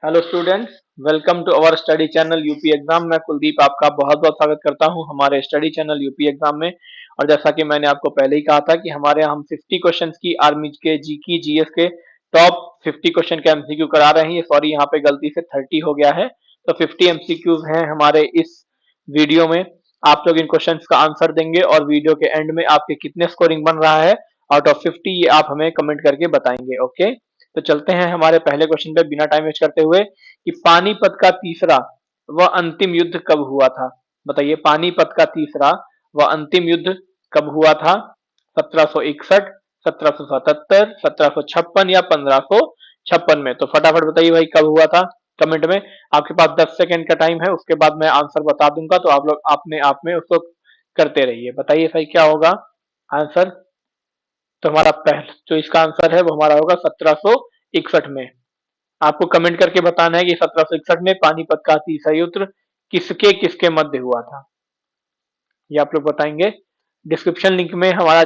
Hello students, welcome to our study channel UP exam. मैं कुलदीप आपका बहुत बहुत स्वागत करता हूं हमारे स्टडी चैनल यूपी एग्जाम में। और जैसा कि मैंने आपको पहले ही कहा था कि हमारे हम 50 क्वेश्चंस की आर्मी के जी की जीएस के टॉप 50 क्वेश्चन के एमसीक्यू करा रहे हैं। सॉरी, यहाँ पे गलती से 30 हो गया है, तो 50 एमसीक्यूज हैं हमारे इस वीडियो में। आप लोग इन क्वेश्चंस का आंसर देंगे और वीडियो के एंड में आपके कितने स्कोरिंग बन रहा है आउट ऑफ 50 ये आप हमें कमेंट करके बताएंगे। ओके, तो चलते हैं हमारे पहले क्वेश्चन पे बिना टाइम वेस्ट करते हुए कि पानीपत का तीसरा व अंतिम युद्ध कब हुआ था। बताइए, पानीपत का तीसरा व अंतिम युद्ध कब हुआ था? 1761, 1777, 1756 या 1556 में? तो फटाफट बताइए भाई, कब हुआ था कमेंट में। आपके पास 10 सेकेंड का टाइम है, उसके बाद मैं आंसर बता दूंगा, तो आप लोग अपने आप में उसको करते रहिए। बताइए भाई, क्या होगा आंसर? तो हमारा पहला जो इसका आंसर है वो हमारा होगा 1761 में। आपको कमेंट करके बताना है कि 1761 में पानीपत का तीसरा युद्ध किसके किसके मध्य हुआ था, ये आप लोग बताएंगे। डिस्क्रिप्शन लिंक में हमारा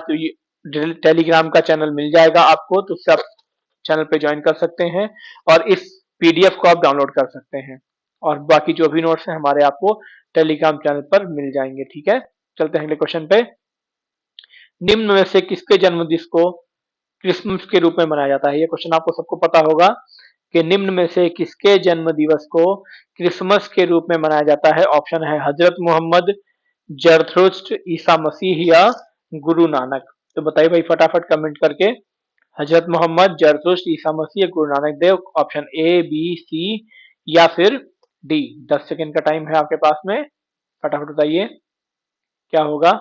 टेलीग्राम का चैनल मिल जाएगा आपको, तो उससे आप चैनल पे ज्वाइन कर सकते हैं और इस पीडीएफ को आप डाउनलोड कर सकते हैं। और बाकी जो भी नोट्स हैं हमारे आपको टेलीग्राम चैनल पर मिल जाएंगे। ठीक है, चलते हैं अगले क्वेश्चन पे। निम्न में से किसके जन्मदिन को क्रिसमस के रूप में मनाया जाता है? ये क्वेश्चन आपको सबको पता होगा कि निम्न में से किसके जन्म दिवस को क्रिसमस के रूप में मनाया जाता है। ऑप्शन है हजरत मोहम्मद, जरथुस्त्र, ईसा मसीह या गुरु नानक। तो बताइए भाई फटाफट कमेंट करके। हजरत Mohammad, जरथुस्त्र, Isa Masih, Guru Nanak Dev. Option A, B, C या फिर डी। 10 सेकेंड का टाइम है आपके पास में, फटाफट बताइए क्या होगा।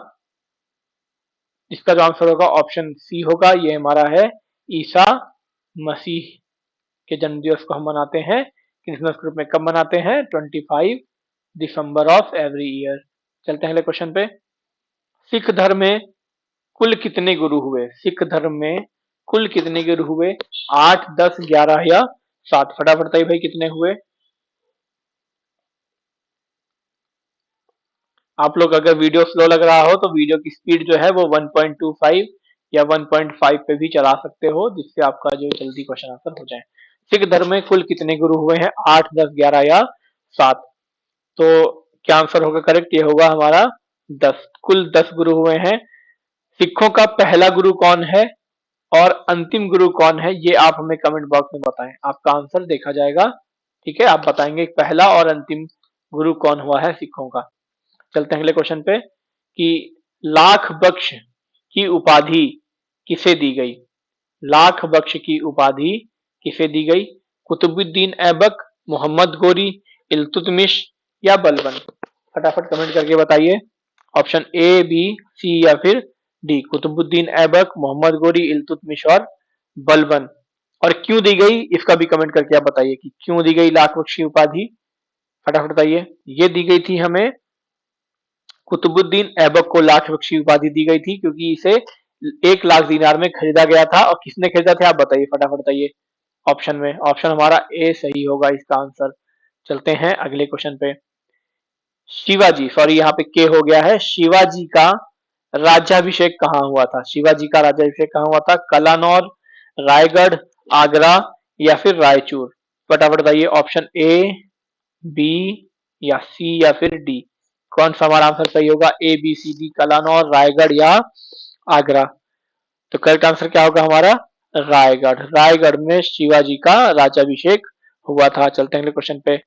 इसका जो आंसर होगा ऑप्शन सी होगा, ये हमारा है ईसा मसीह के जन्मदिवस को हम मनाते हैं क्रिसमस के रूप में। कब मनाते हैं? 25 दिसंबर ऑफ एवरी ईयर। चलते हैं अगले क्वेश्चन पे। सिख धर्म में कुल कितने गुरु हुए? सिख धर्म में कुल कितने गुरु हुए? 8, 10, 11 या 7? फटाफट बताइए भाई कितने हुए। आप लोग अगर वीडियो स्लो लग रहा हो तो वीडियो की स्पीड जो है वो 1.25 या 1.5 पे भी चला सकते हो, जिससे आपका जो जल्दी क्वेश्चन आंसर हो जाए। सिख धर्म में कुल कितने गुरु हुए हैं? 8, 10, 11 या 7? तो क्या आंसर होगा करेक्ट? ये होगा हमारा 10। कुल 10 गुरु हुए हैं। सिखों का पहला गुरु कौन है और अंतिम गुरु कौन है, ये आप हमें कमेंट बॉक्स में बताएं। आपका आंसर देखा जाएगा। ठीक है, आप बताएंगे पहला और अंतिम गुरु कौन हुआ है सिखों का। चलते हैं अगले क्वेश्चन पे कि लाख बख्श की उपाधि किसे दी गई? लाख बख्श की उपाधि किसे दी गई? कुतुबुद्दीन ऐबक, मोहम्मद गोरी, इल्तुतमिश या बलबन? फटाफट कमेंट करके बताइए। ऑप्शन ए, बी, सी या फिर डी। कुतुबुद्दीन ऐबक, मोहम्मद गोरी, इल्तुतमिश और बलबन। और क्यों दी गई इसका भी कमेंट करके आप बताइए कि क्यों दी गई लाख बख्श की उपाधि। फटाफट बताइए। ये दी गई थी हमें, कुतुबुद्दीन ऐबक को लाख बख्श की उपाधि दी गई थी क्योंकि इसे 1 लाख दीनार में खरीदा गया था। और किसने खरीदा था आप बताइए, फटाफट बताइए ऑप्शन में। ऑप्शन हमारा ए सही होगा इसका आंसर। चलते हैं अगले क्वेश्चन पे। शिवाजी, सॉरी यहाँ पे के हो गया है। शिवाजी का राज्याभिषेक कहाँ हुआ था? शिवाजी का राज्याभिषेक कहाँ हुआ था? कलानौर, रायगढ़, आगरा या फिर रायचूर? फटाफट बताइए। ऑप्शन ए, बी या सी या फिर डी। कौन सा हमारा आंसर सही होगा? ए, B, C, D, Kalanaur, Raigarh या आगरा? तो करेक्ट आंसर क्या होगा हमारा? रायगढ़। रायगढ़ में शिवाजी का राज्याभिषेक हुआ था। चलते हैं अगले क्वेश्चन पे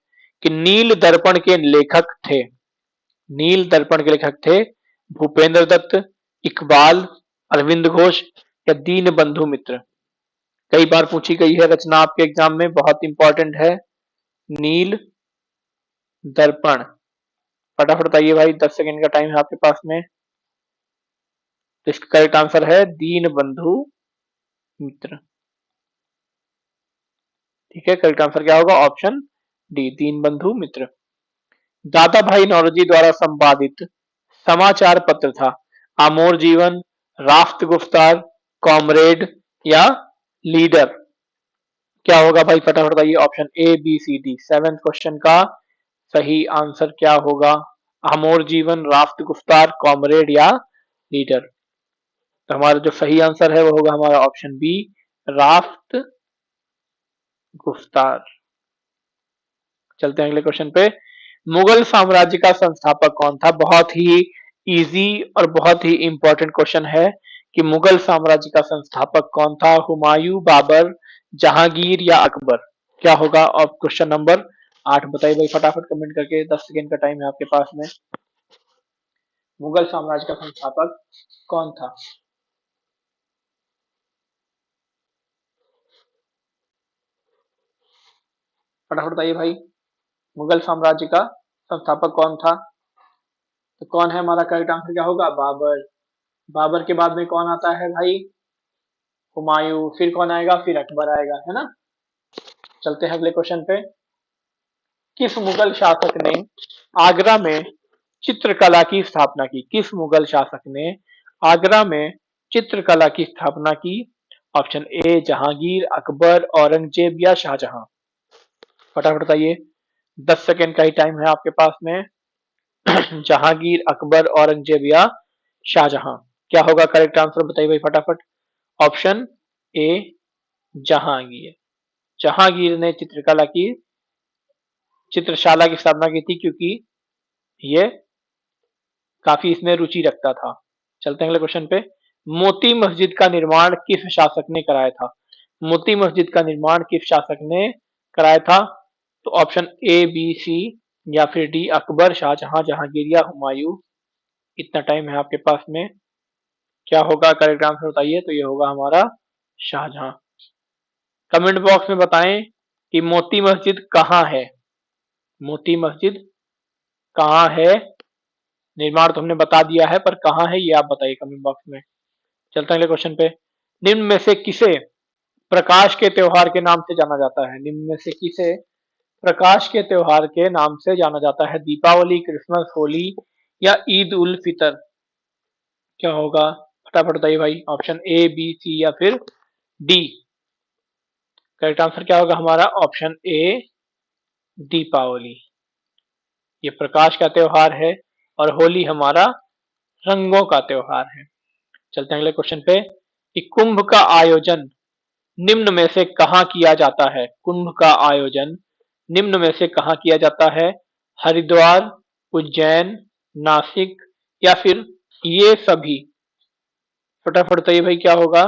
कि नील दर्पण के लेखक थे। नील दर्पण के लेखक थे भूपेंद्र दत्त, इकबाल, अरविंद घोष या दीन बंधु मित्र? कई बार पूछी गई है रचना आपके एग्जाम में, बहुत इंपॉर्टेंट है। नील दर्पण, फटाफट बताइए भाई, 10 सेकेंड का टाइम है आपके पास में। तो इसका करेक्ट आंसर है दीन बंधु मित्र। ठीक है, करेक्ट आंसर क्या होगा? ऑप्शन डी, दीन बंधु मित्र। दादा भाई नौरोजी द्वारा संपादित समाचार पत्र था अमोर जीवन, राष्ट्र गुफ्तार, कॉमरेड या लीडर? क्या होगा भाई फटाफट बताइए। Option A, B, C, D. 7th question का सही आंसर क्या होगा? अमोर जीवन, राष्ट्र गुफ्तार, कॉमरेड या लीडर? तो हमारा जो सही आंसर है वो होगा हमारा ऑप्शन बी, राफ्त गुफ्तार। चलते हैं अगले क्वेश्चन पे। मुगल साम्राज्य का संस्थापक कौन था? बहुत ही इजी और बहुत ही इंपॉर्टेंट क्वेश्चन है कि मुगल साम्राज्य का संस्थापक कौन था? हुमायूं, बाबर, जहांगीर या अकबर? क्या होगा? और क्वेश्चन नंबर 8 बताइए भाई फटाफट कमेंट करके, 10 सेकेंड का टाइम है आपके पास में। मुगल साम्राज्य का संस्थापक कौन था? फटाफट बताइए भाई, मुगल साम्राज्य का संस्थापक कौन था? तो कौन है हमारा करेक्ट आंसर? क्या होगा? बाबर। बाबर के बाद में कौन आता है भाई? हुमायूं। फिर कौन आएगा? फिर अकबर आएगा, है ना। चलते हैं अगले क्वेश्चन पे। किस मुगल शासक ने आगरा में चित्रकला की स्थापना की? किस मुगल शासक ने आगरा में चित्रकला की स्थापना की? ऑप्शन ए जहांगीर, अकबर, औरंगजेब या शाहजहां? फटाफट बताइए, 10 सेकेंड का ही टाइम है आपके पास में। जहांगीर, अकबर, औरंगजेब या शाहजहां? क्या होगा करेक्ट आंसर? बताइए भाई फटाफट। Option A Jahangir. जहांगीर ने चित्रकला की चित्रशाला की स्थापना की थी, क्योंकि ये काफी इसमें रुचि रखता था। चलते हैं अगले क्वेश्चन पे। मोती मस्जिद का निर्माण किस शासक ने कराया था? मोती मस्जिद का निर्माण किस शासक ने कराया था? तो ऑप्शन ए, बी, सी या फिर डी, अकबर, शाहजहां, जहांगीर या हुमायूं? इतना टाइम है आपके पास में। क्या होगा करेक्ट आंसर? बताइए। तो ये होगा हमारा शाहजहां। कमेंट बॉक्स में बताएं कि मोती मस्जिद कहाँ है। मोती मस्जिद कहाँ है? निर्माण तो हमने बता दिया है, पर कहाँ है ये आप बताइए कमेंट बॉक्स में। चलते हैं अगले क्वेश्चन पे। निम्न में से किसे प्रकाश के त्योहार के नाम से जाना जाता है? निम्न में से किसे प्रकाश के त्योहार के नाम से जाना जाता है? दीपावली, क्रिसमस, होली या ईद उल फितर? क्या होगा? फटाफट बताइए भाई। ऑप्शन ए, बी, सी या फिर डी? करेक्ट आंसर क्या होगा हमारा? Option A Deepawali. ये प्रकाश का त्योहार है और होली हमारा रंगों का त्योहार है। चलते हैं अगले क्वेश्चन पे कि कुंभ का आयोजन निम्न में से कहाँ किया जाता है? कुंभ का आयोजन निम्न में से कहाँ किया जाता है? हरिद्वार, उज्जैन, नासिक या फिर ये सभी? फटाफट बताइए भाई क्या होगा?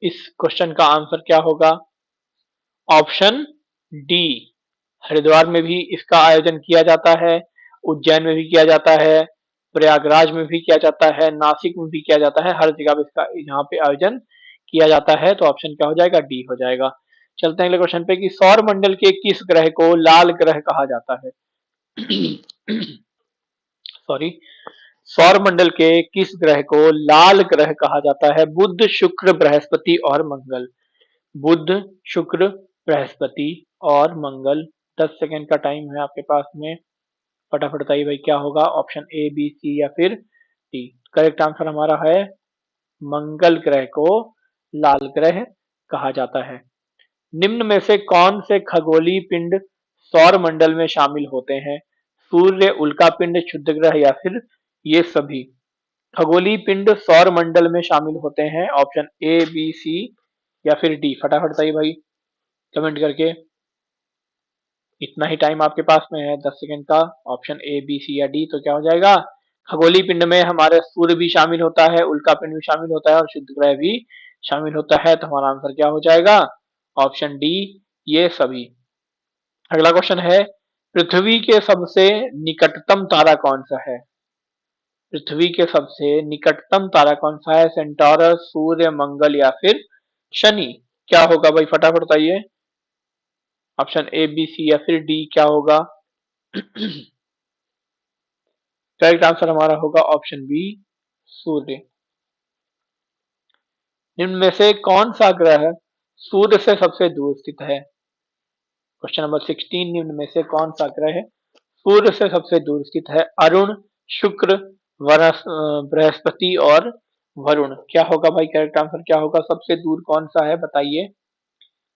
इस क्वेश्चन का आंसर क्या होगा? ऑप्शन डी, हरिद्वार में भी इसका आयोजन किया जाता है, उज्जैन में भी किया जाता है, प्रयागराज में भी किया जाता है, नासिक में भी किया जाता है। हर जगह पे इसका यहाँ पे आयोजन किया जाता है। तो ऑप्शन क्या हो जाएगा? डी हो जाएगा। चलते हैं अगले क्वेश्चन पे कि सौर मंडल के किस ग्रह को लाल ग्रह कहा जाता है? सॉरी, सौर मंडल के किस ग्रह को लाल ग्रह कहा जाता है? बुध, शुक्र, बृहस्पति और मंगल? बुध, शुक्र, बृहस्पति और मंगल। 10 सेकेंड का टाइम है आपके पास में। फटाफट बताइए भाई क्या होगा? ऑप्शन ए, बी, सी या फिर डी? करेक्ट आंसर हमारा है मंगल ग्रह को लाल ग्रह कहा जाता है। निम्न में से कौन से खगोलीय पिंड सौर मंडल में शामिल होते हैं? सूर्य, उल्का पिंड, क्षुद्र ग्रह या फिर ये सभी? खगोलीय पिंड सौर मंडल में शामिल होते हैं। ऑप्शन ए, बी, सी या फिर डी? फटाफट बताइए भाई कमेंट करके। इतना ही टाइम आपके पास में है, 10 सेकेंड का। ऑप्शन ए, बी, सी या डी? तो क्या हो जाएगा? खगोलीय पिंड में हमारे सूर्य भी शामिल होता है, उल्का पिंड भी शामिल होता है और शुद्ध ग्रह भी शामिल होता है। तो हमारा आंसर क्या हो जाएगा? ऑप्शन डी, ये सभी। अगला क्वेश्चन है, पृथ्वी के सबसे निकटतम तारा कौन सा है? पृथ्वी के सबसे निकटतम तारा कौन सा है? सेंटोरस, सूर्य, मंगल या फिर शनि? क्या होगा भाई फटाफट बताइए। ऑप्शन ए, बी, सी या फिर डी? क्या होगा? करेक्ट आंसर हमारा होगा ऑप्शन बी, सूर्य। निम्न में से कौन सा ग्रह सूर्य से सबसे दूर स्थित है? Question number 16। निम्न में से कौन सा ग्रह सूर्य से सबसे दूर स्थित है? अरुण, शुक्र, बृहस्पति और वरुण? क्या होगा भाई करेक्ट आंसर? क्या होगा? सबसे दूर कौन सा है बताइए।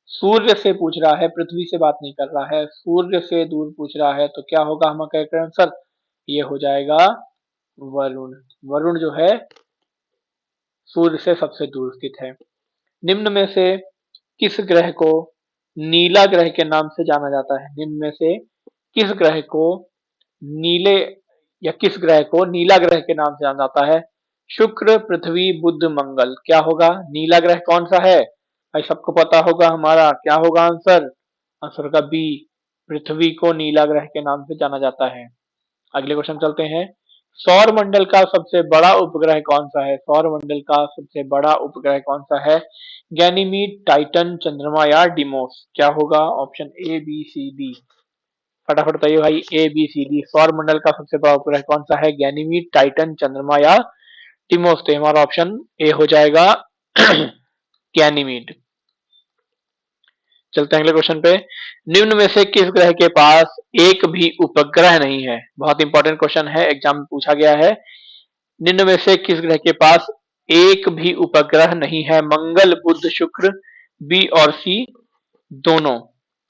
सूर्य से पूछ रहा है, पृथ्वी से बात नहीं कर रहा है, सूर्य से दूर पूछ रहा है। तो क्या होगा हमारा करेक्ट आंसर? ये हो जाएगा वरुण। वरुण जो है सूर्य से सबसे दूर स्थित है। निम्न में से किस ग्रह को नीला ग्रह के नाम से जाना जाता है? निम्न में से किस ग्रह को नीले या किस ग्रह को नीला ग्रह के नाम से जाना जाता है? शुक्र, पृथ्वी, बुध, मंगल। क्या होगा? नीला ग्रह कौन सा है? भाई सबको पता होगा हमारा, क्या होगा आंसर? आंसर होगा बी, पृथ्वी को नीला ग्रह के नाम से जाना जाता है। अगले क्वेश्चन चलते हैं। सौर मंडल का सबसे बड़ा उपग्रह कौन सा है? सौर मंडल का सबसे बड़ा उपग्रह कौन सा है? गैनीमीड, टाइटन, चंद्रमा या डिमोस। क्या होगा? Option A, B, C, D. फटाफट बताइए भाई, ए, बी, सी, डी। सौर मंडल का सबसे बड़ा उपग्रह कौन सा है? गैनीमीड, टाइटन, चंद्रमा या डिमोस। तो हमारा ऑप्शन ए हो जाएगा गैनीमीड। चलते हैं अगले क्वेश्चन पे। निम्न में से किस ग्रह के पास एक भी उपग्रह नहीं है? बहुत इंपॉर्टेंट क्वेश्चन है, एग्जाम में पूछा गया है। निम्न में से किस ग्रह के पास एक भी उपग्रह नहीं है? मंगल, बुध, शुक्र, बी और सी दोनों,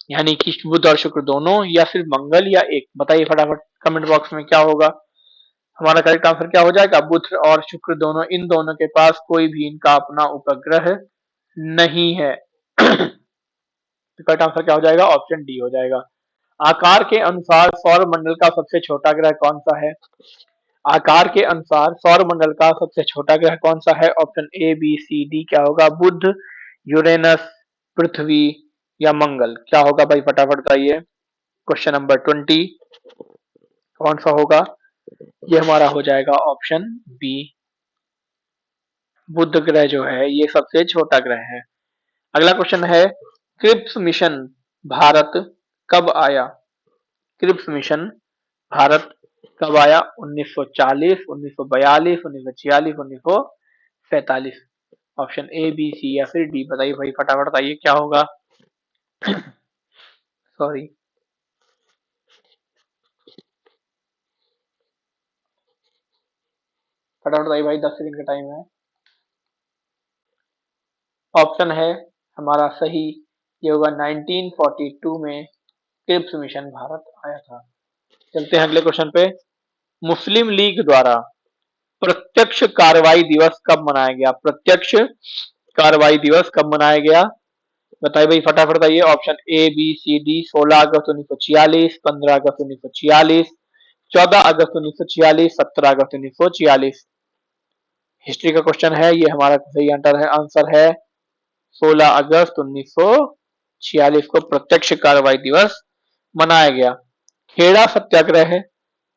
यानी कि बुध और शुक्र दोनों, या फिर मंगल या एक। बताइए फटाफट कमेंट बॉक्स में क्या होगा। हमारा करेक्ट आंसर क्या हो जाएगा? बुध और शुक्र दोनों, इन दोनों के पास कोई भी इनका अपना उपग्रह नहीं है। करेक्ट आंसर क्या हो जाएगा? ऑप्शन डी हो जाएगा। आकार के अनुसार सौर मंडल का सबसे छोटा ग्रह कौन सा है? आकार के अनुसार सौर मंडल का सबसे छोटा ग्रह कौन सा है? Option A, B, C, D. क्या होगा? बुध, यूरेनस, पृथ्वी या मंगल। क्या होगा भाई फटाफट बताइए। क्वेश्चन नंबर 20 कौन सा होगा? ये हमारा हो जाएगा ऑप्शन बी, बुध ग्रह जो है ये सबसे छोटा ग्रह है। अगला क्वेश्चन है, क्रिप्स मिशन भारत कब आया? क्रिप्स मिशन भारत कब आया? 1940, 1942, 1946, 1947। ऑप्शन ए, बी, सी या फिर डी। बताइए भाई फटाफट बताइए क्या होगा। सॉरी, फटाफट बताइए भाई, 10 सेकंड का टाइम है। ऑप्शन है हमारा सही, ये होगा 1942 में क्रिप्स मिशन भारत आया था। चलते हैं अगले क्वेश्चन पे। मुस्लिम लीग द्वारा प्रत्यक्ष कार्रवाई दिवस कब मनाया गया? प्रत्यक्ष कार्रवाई दिवस कब मनाया गया? बताइए भाई फटाफट बताइए। Option A, B, C, D. 16 अगस्त 1946, 15 अगस्त 1946, 14 अगस्त 1946, 17 अगस्त 1946। हिस्ट्री का क्वेश्चन है, ये हमारा सही आंसर है 16 अगस्त 1946 को प्रत्यक्ष कार्रवाई दिवस मनाया गया। खेड़ा सत्याग्रह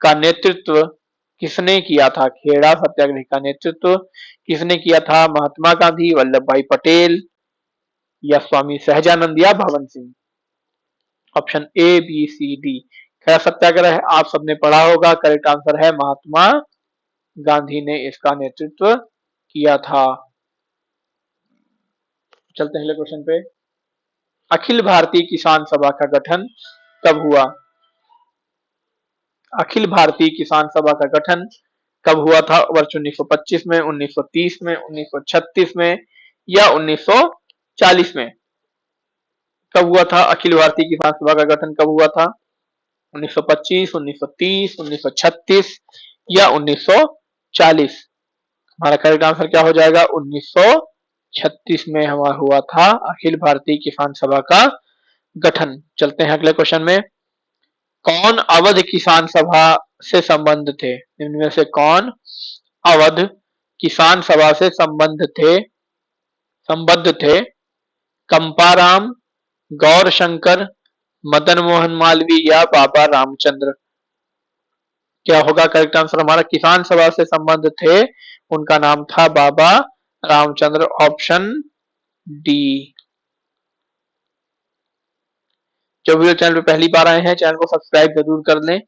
का नेतृत्व किसने किया था? खेड़ा सत्याग्रह का नेतृत्व किसने किया था? महात्मा गांधी, वल्लभ भाई पटेल या स्वामी सहजानंद या Bhavan Singh. Option A, B, C, D. Kheda Satyagraha आप सबने पढ़ा होगा, करेक्ट आंसर है महात्मा गांधी ने इसका नेतृत्व किया था। चलते हैं अगले क्वेश्चन पे। अखिल भारतीय किसान सभा का गठन कब हुआ? अखिल भारतीय किसान सभा का गठन कब हुआ था? वर्ष 1925 में, 1930 में, 1936 में या 1940 में? कब हुआ था अखिल भारतीय किसान सभा का गठन? कब हुआ था? 1925, 1930, 1936 या 1940? हमारा करेक्ट आंसर क्या हो जाएगा? 1936 में हमारा हुआ था अखिल भारतीय किसान सभा का गठन। चलते हैं अगले क्वेश्चन में। कौन अवध किसान सभा से संबंध थे? इनमें से कौन अवध किसान सभा से संबद्ध थे? कंपाराम, गौर शंकर, मदन मोहन मालवीय या बाबा रामचंद्र। क्या होगा करेक्ट आंसर? हमारा किसान सभा से संबंध थे, उनका नाम था बाबा रामचंद्र। Option D. जो वीडियो चैनल पे पहली बार आए हैं, चैनल को सब्सक्राइब जरूर कर लें।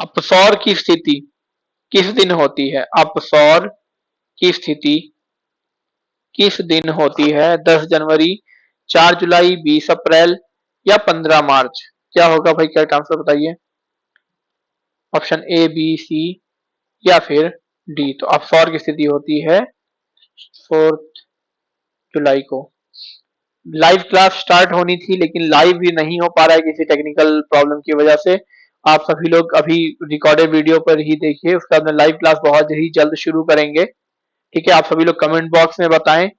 अपसौर की स्थिति किस दिन होती है? अपसौर की स्थिति किस दिन होती है? 10 जनवरी, 4 जुलाई, 20 अप्रैल या 15 मार्च। क्या होगा भाई करेक्ट आंसर बताइए। ऑप्शन ए, बी, सी या फिर डी। तो अपसौर की स्थिति होती है 4 जुलाई को। लाइव क्लास स्टार्ट होनी थी लेकिन लाइव भी नहीं हो पा रहा है किसी टेक्निकल प्रॉब्लम की वजह से। आप सभी लोग अभी रिकॉर्डेड वीडियो पर ही देखिए, उसके बाद में लाइव क्लास बहुत ही जल्द शुरू करेंगे। ठीक है, आप सभी लोग कमेंट बॉक्स में बताएं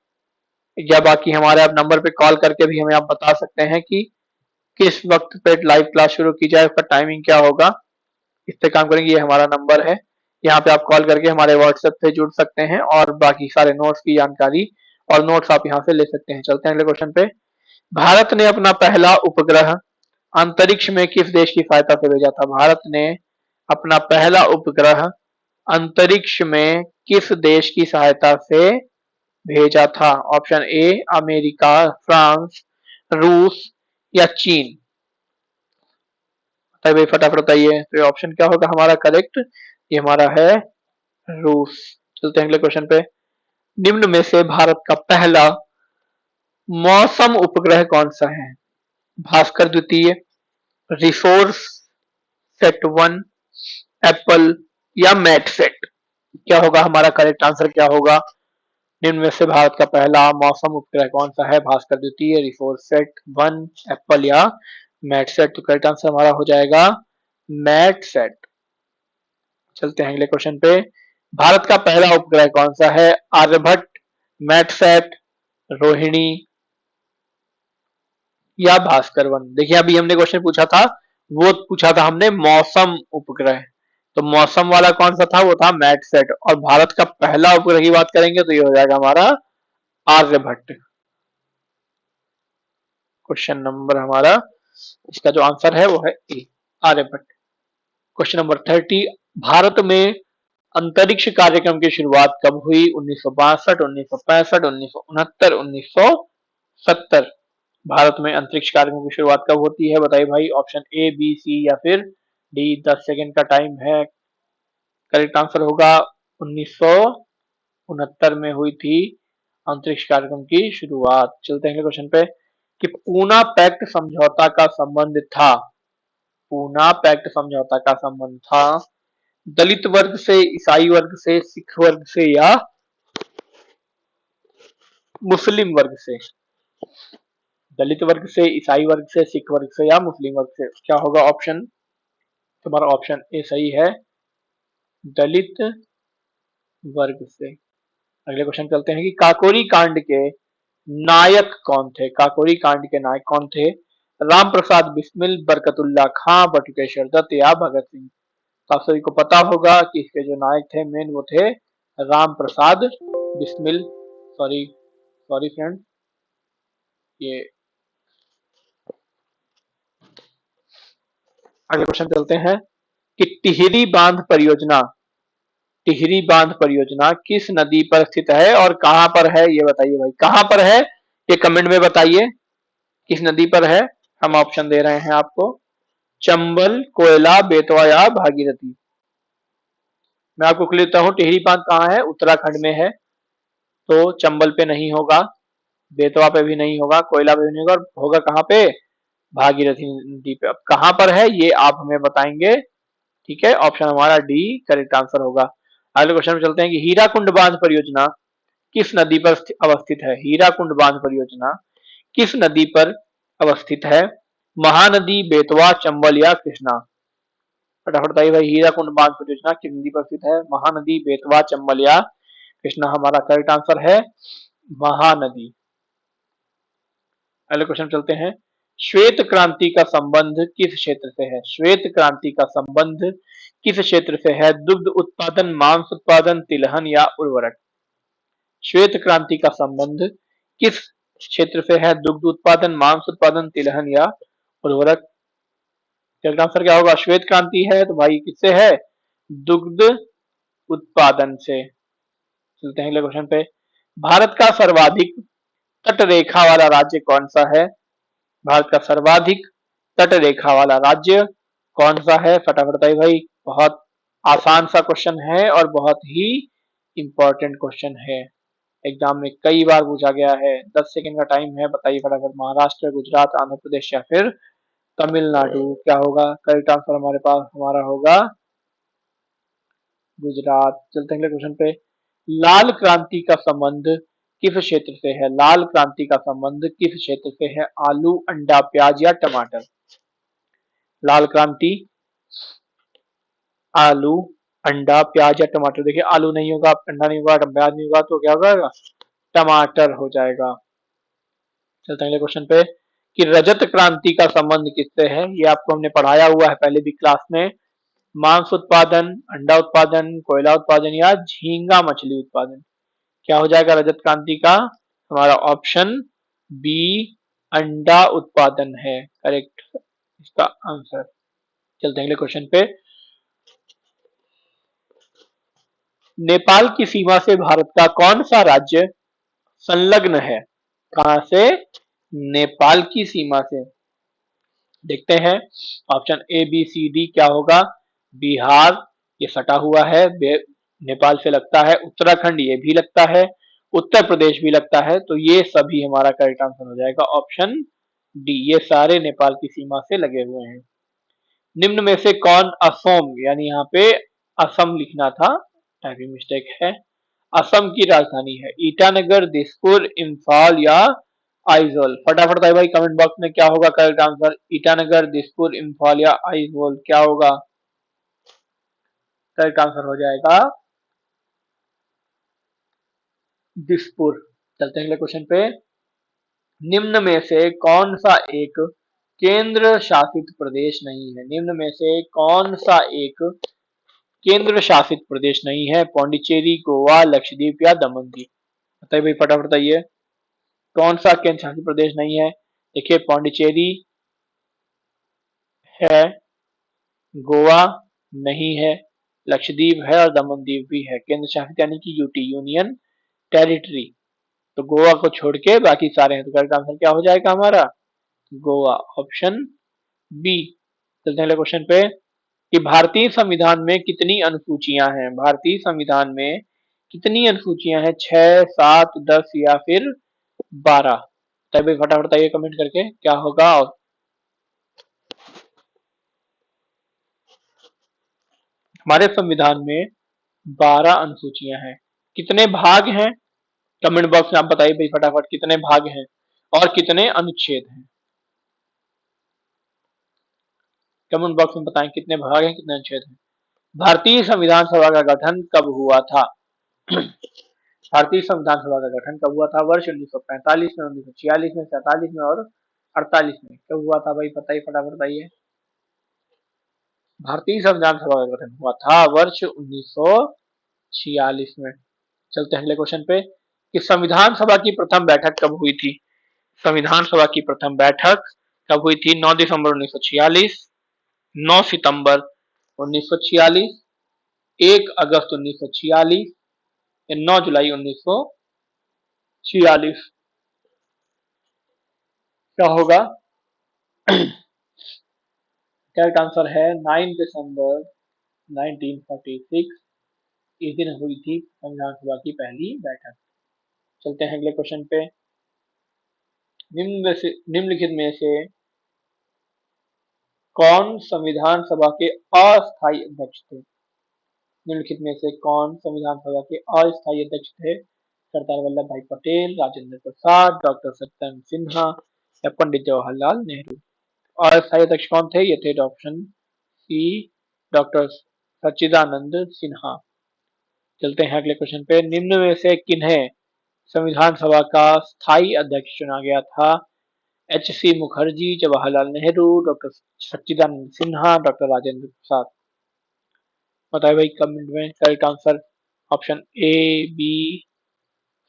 या बाकी हमारे आप नंबर पे कॉल करके भी हमें आप बता सकते हैं कि किस वक्त पे लाइव क्लास शुरू की जाए, उसका टाइमिंग क्या होगा। इस पे काम करेंगे। ये हमारा नंबर है, यहाँ पे आप कॉल करके हमारे व्हाट्सएप पे जुड़ सकते हैं और बाकी सारे नोट्स की जानकारी और नोट्स आप यहाँ से ले सकते हैं। चलते हैं अगले क्वेश्चन पे। भारत ने अपना पहला उपग्रह अंतरिक्ष में किस देश की सहायता से भेजा था? भारत ने अपना पहला उपग्रह अंतरिक्ष में किस देश की सहायता से भेजा था? ऑप्शन ए अमेरिका, फ्रांस, रूस या चीन। बताइए भाई, फटाफट बताइए। तो ये ऑप्शन क्या होगा हमारा करेक्ट? ये हमारा है रूस। चलते हैं अगले क्वेश्चन पे। निम्न में से भारत का पहला मौसम उपग्रह कौन सा है? भास्कर द्वितीय, रिसोर्स सेट वन, एप्पल या मैटसेट। क्या होगा हमारा करेक्ट आंसर? क्या होगा? निम्न में से भारत का पहला मौसम उपग्रह कौन सा है? भास्कर द्वितीय, रिसोर्स सेट वन, एप्पल या मैटसेट। तो करेक्ट आंसर हमारा हो जाएगा मैटसेट। चलते हैं अगले क्वेश्चन पे। भारत का पहला उपग्रह कौन सा है? आर्यभट्ट, मैटसेट, रोहिणी या भास्कर वन। देखिए अभी हमने क्वेश्चन पूछा था, वो पूछा था हमने मौसम उपग्रह, तो मौसम वाला कौन सा था? वो था मैटसेट। और भारत का पहला उपग्रह की बात करेंगे तो ये हो जाएगा हमारा आर्यभट्ट। क्वेश्चन नंबर हमारा, इसका जो आंसर है वो है A, Aryabhata. Question number 30। Bharat में अंतरिक्ष कार्यक्रम की शुरुआत कब हुई? 1962, 1965, 1969, 1970। भारत में अंतरिक्ष कार्यक्रम की शुरुआत कब होती है? बताइए भाई। ऑप्शन ए, बी, सी या फिर डी। 10 सेकेंड का टाइम है। करेक्ट आंसर होगा 1969 में हुई थी अंतरिक्ष कार्यक्रम की शुरुआत। चलते हैं क्वेश्चन पे कि पूना पैक्ट समझौता का संबंध था, पूना पैक्ट समझौता का संबंध था दलित वर्ग से, ईसाई वर्ग से, सिख वर्ग से या मुस्लिम वर्ग से? दलित वर्ग से, ईसाई वर्ग से, सिख वर्ग से या मुस्लिम वर्ग से। क्या होगा ऑप्शन? तुम्हारा ऑप्शन ए सही है, दलित वर्ग से। अगले क्वेश्चन चलते हैं कि काकोरी कांड के नायक कौन थे? काकोरी कांड के नायक कौन थे? राम प्रसाद बिस्मिल, बरकतुल्ला खां, बटुकेश्वर दत्त या भगत सिंह। तो आप सभी को पता होगा कि इसके जो नायक थे मेन वो थे Ram Prasad Bismil. Sorry sorry friend, ये अगले क्वेश्चन चलते हैं कि टिहरी बांध परियोजना किस नदी पर स्थित है और कहां पर है? ये बताइए भाई, कहां पर है? ये कमेंट में बताइए किस नदी पर है। हम ऑप्शन दे रहे हैं आपको, चंबल, कोयला, बेतवा या भागीरथी। मैं आपको क्लियर देता हूँ, टिहरी बांध कहाँ है? उत्तराखंड में है, तो चंबल पे नहीं होगा, बेतवा पे भी नहीं होगा, कोयला पे भी नहीं होगा, और होगा कहाँ पे? भागीरथी नदी पे। अब कहाँ पर है ये आप हमें बताएंगे। ठीक है, ऑप्शन हमारा डी करेक्ट आंसर होगा। अगले क्वेश्चन में चलते हैं कि हीराकुंड बांध परियोजना किस नदी पर अवस्थित है? हीराकुंड बांध परियोजना किस नदी पर अवस्थित है? महानदी, बेतवा, चंबल या कृष्णा। फटाफट बताइए भाई, हीराकुंड बांध परियोजना किस नदी पर स्थित है? महानदी, बेतवा, चंबल या कृष्णा। हमारा करेक्ट आंसर है महानदी। अगले क्वेश्चन चलते हैं, श्वेत क्रांति का संबंध किस क्षेत्र से है? श्वेत क्रांति का संबंध किस क्षेत्र से है? दुग्ध उत्पादन, मांस उत्पादन, तिलहन या उर्वरक। श्वेत क्रांति का संबंध किस क्षेत्र से है? दुग्ध उत्पादन, मांस उत्पादन, तिलहन या उर्वरक। करेक्ट आंसर क्या होगा? श्वेत क्रांति है तो भाई किससे है? दुग्ध उत्पादन से। चलते हैं अगले क्वेश्चन पे। भारत का सर्वाधिक तट रेखा वाला राज्य कौन सा है? भारत का सर्वाधिक तट रेखा वाला राज्य कौन सा है? फटाफट बताइए भाई। बहुत आसान सा क्वेश्चन है और बहुत ही इंपॉर्टेंट क्वेश्चन है, एग्जाम में कई बार पूछा गया है। 10 सेकंड का टाइम है, बताइए फटाफट। महाराष्ट्र, गुजरात, आंध्र प्रदेश या फिर तमिलनाडु। क्या होगा करेक्ट आंसर? हमारे पास हमारा होगा गुजरात। चलते हैं अगले क्वेश्चन पे। लाल क्रांति का संबंध किस क्षेत्र से है? लाल क्रांति का संबंध किस क्षेत्र से है? आलू, अंडा, प्याज या टमाटर। लाल क्रांति आलू, अंडा, प्याज या टमाटर। देखिए आलू नहीं होगा, अंडा नहीं होगा, प्याज नहीं होगा, तो क्या होगा? टमाटर हो जाएगा। चलते हैं अगले क्वेश्चन पे कि रजत क्रांति का संबंध किससे है। ये आपको हमने पढ़ाया हुआ है पहले भी क्लास में। मांस उत्पादन, अंडा उत्पादन, कोयला उत्पादन या झींगा मछली उत्पादन। क्या हो जाएगा रजत क्रांति का? हमारा ऑप्शन बी अंडा उत्पादन है करेक्ट इसका आंसर। चलते हैं अगले क्वेश्चन पे। नेपाल की सीमा से भारत का कौन सा राज्य संलग्न है? कहां से? नेपाल की सीमा से। देखते हैं option A B C D क्या होगा। बिहार ये सटा हुआ है, नेपाल से लगता है। उत्तराखंड ये भी लगता है, उत्तर प्रदेश भी लगता है। तो ये सभी हमारा करेक्ट आंसर हो जाएगा ऑप्शन डी। ये सारे नेपाल की सीमा से लगे हुए हैं। निम्न में से कौन असम, यानी यहाँ पे असम लिखना था, टाइपिंग मिस्टेक है। असम की राजधानी है ईटानगर, दिसपुर, इम्फाल या आइजोल। फटाफट बताइए भाई कमेंट बॉक्स में क्या होगा करेक्ट आंसर। ईटानगर, दिसपुर, इम्फाल या आइजोल क्या होगा? करेक्ट आंसर हो जाएगा दिसपुर। चलते हैं अगले क्वेश्चन पे। निम्न में से कौन सा एक केंद्र शासित प्रदेश नहीं है? निम्न में से कौन सा एक केंद्र शासित प्रदेश नहीं है? पौंडीचेरी, गोवा, लक्षद्वीप या दमन दीव। बताइए भाई फटाफट बताइए कौन सा केंद्र शासित प्रदेश नहीं है। देखिए पौंडीचेरी है, गोवा नहीं है, लक्षद्वीप है और दमन दीव भी है। केंद्र शासित यानी कि यूटी, यूनियन टेरिटरी। तो गोवा को छोड़ के बाकी सारे हैं। तो करेक्ट आंसर क्या हो जाएगा हमारा? Goa, option B. चलते हैं अगले क्वेश्चन पे कि भारतीय संविधान में कितनी अनुसूचियां हैं? भारतीय संविधान में कितनी अनुसूचियां हैं? 6, 7, 10 या फिर 12। तभी फटाफट बताइए कमेंट करके क्या होगा। और हमारे संविधान में 12 अनुसूचियां हैं। कितने भाग हैं? कमेंट बॉक्स में आप बताइए भाई फटाफट कितने भाग हैं और कितने अनुच्छेद हैं। कमेंट बॉक्स में बताएं कितने भाग हैं कितने अनुच्छेद हैं। भारतीय संविधान सभा का गठन कब हुआ था? भारतीय संविधान सभा का गठन कब हुआ था? वर्ष 1945 में, 1946 में, 47 में और 48 में। कब हुआ था भाई बताइए फटाफट बताइए। भारतीय संविधान सभा का गठन हुआ था वर्ष 1946 में। चलते हैं अगले क्वेश्चन पे कि संविधान सभा की प्रथम बैठक कब हुई थी? संविधान सभा की प्रथम बैठक कब हुई थी? 9 दिसंबर 1946, 9 सितंबर 1946, 1 अगस्त 1946 या 9 जुलाई 1946। क्या होगा? करेक्ट आंसर है 9 दिसंबर 1946। इस दिन हुई थी संविधान सभा की पहली बैठक। चलते हैं अगले क्वेश्चन पे। निम्नलिखित में से कौन संविधान सभा के अस्थायी अध्यक्ष थे? निम्नलिखित में से कौन संविधान सभा के अस्थायी अध्यक्ष थे? सरदार वल्लभ भाई पटेल, राजेंद्र प्रसाद, डॉक्टर सत्येंद्र सिन्हा या पंडित जवाहरलाल नेहरू। अस्थायी अध्यक्ष कौन थे? ये थे option C doctor Sachchidanand Sinha. चलते हैं अगले क्वेश्चन पे। निम्न में से किन्हें संविधान सभा का स्थायी अध्यक्ष चुना गया था? H C Mukherjee, Jawaharlal Nehru, doctor Sachchidanand Sinha, doctor Rajendra Prasad. बताइए भाई कमेंट में correct answer. Option A, B,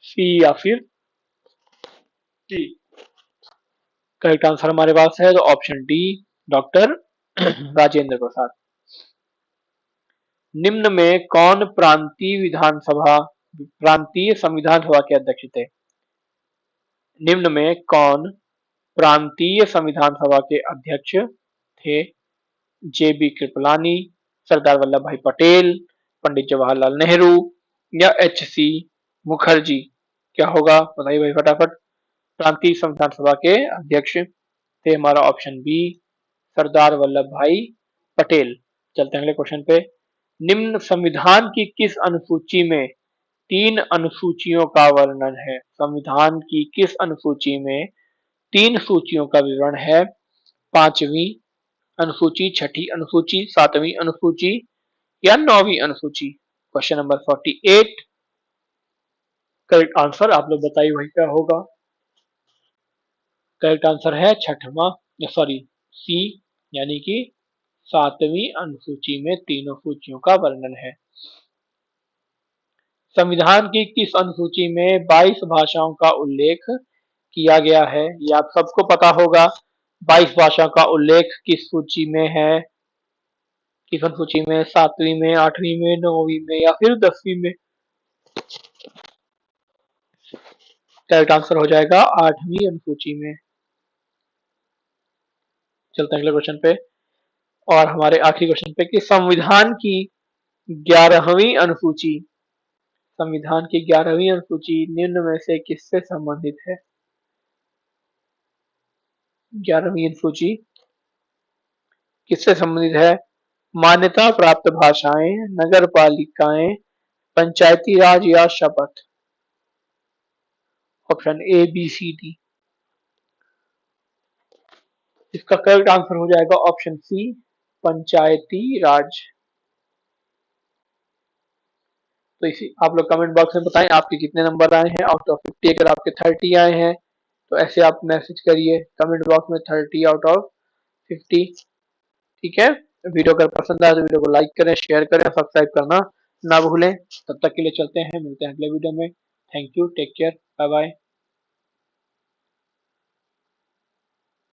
C या फिर डी। करेक्ट आंसर हमारे पास है तो option D doctor Rajendra Prasad. निम्न में कौन प्रांतीय संविधान सभा के अध्यक्ष थे? निम्न में कौन प्रांतीय संविधान सभा के अध्यक्ष थे? जे बी कृपलानी, सरदार वल्लभ भाई पटेल, पंडित जवाहरलाल नेहरू या एच सी मुखर्जी। क्या होगा बताइए भाई फटाफट। प्रांतीय संविधान सभा के अध्यक्ष थे हमारा ऑप्शन बी सरदार वल्लभ भाई पटेल। चलते हैं अगले क्वेश्चन पे। निम्न संविधान की किस अनुसूची में 3 अनुसूचियों का वर्णन है? संविधान की किस अनुसूची में 3 सूचियों का विवरण है? 5वीं अनुसूची, 6ठी अनुसूची, 7वीं अनुसूची या 9वीं अनुसूची। Question number 48। करेक्ट आंसर आप लोग बताइए वही क्या होगा। करेक्ट आंसर है छठवां, सॉरी सी, यानी कि सातवीं अनुसूची में तीनों सूचियों का वर्णन है। संविधान की किस अनुसूची में 22 भाषाओं का उल्लेख किया गया है? ये आप सबको पता होगा। 22 भाषा का उल्लेख किस सूची में है? किस अनुसूची में? सातवीं में, आठवीं में, नौवीं में या फिर 10वीं में? करेक्ट आंसर हो जाएगा आठवीं अनुसूची में। चलते हैं अगले क्वेश्चन पे, और हमारे आखिरी क्वेश्चन पे कि संविधान की 11वीं अनुसूची, संविधान की 11वीं अनुसूची निम्न में से किससे संबंधित है? 11वीं अनुसूची किससे संबंधित है? मान्यता प्राप्त भाषाएं, नगर पालिकाएं, पंचायती राज या शपथ? Option A B C D. इसका करेक्ट आंसर हो जाएगा ऑप्शन सी, पंचायती राज। तो इसी आप लोग कमेंट बॉक्स में बताएं आपके कितने नंबर आए हैं आउट ऑफ 50। अगर आपके 30 आए हैं तो ऐसे आप मैसेज करिए कमेंट बॉक्स में 30 आउट ऑफ 50। ठीक है, वीडियो अगर पसंद आए तो वीडियो को लाइक करें, शेयर करें, सब्सक्राइब करना ना भूलें। तब तक के लिए चलते हैं, मिलते हैं अगले वीडियो में। Thank you, take care, bye bye.